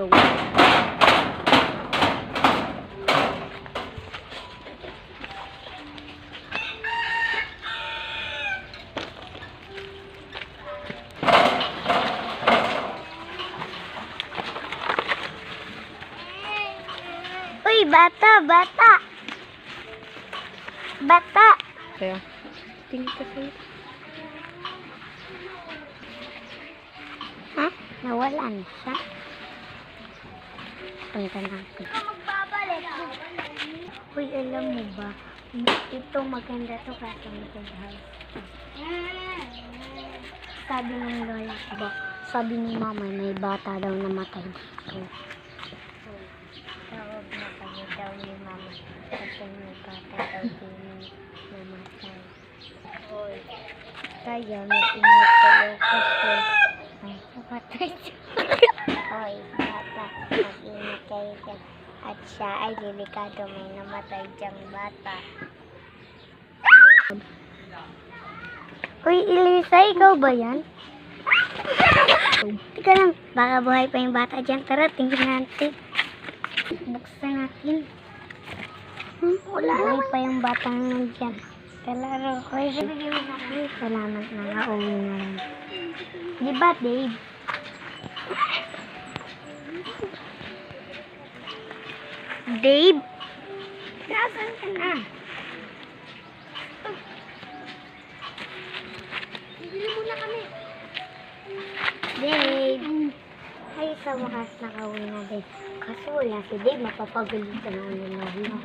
go. Uy, bata, bata. Bata. Kaya, tingin ka sa'yo. Ha? Nawala na siya. Punta na ako. Uy, alam mo ba? Ito maganda to kasi may house. Sabi ng lola ko ba? Sabi ni mama may bata daw namatay dito. Tawag na kayo daw ni mama kasi may bata daw din namatay. Oy, kaya mag-ingat kayo kasi may namatay siya. Oy, bata, mag-ingat kayo dyan. At siya ay delikado, may namatay diyang bata. Uy, Elisa, ikaw ba yan? Teka lang, baka buhay pa yung bata dyan. Tara, tingnan natin. Buksan natin. Wala pa yung batang nandyan. Kalaro. Uy, salamat na nga. Uwi na lang. Di ba, Dave? Dave? Nasaan ka na? Bili muna kami. Dave. Ay, sa wakas nakauwi na, Dave. Kaso wala si Dave, mapapagalitan na ulit na.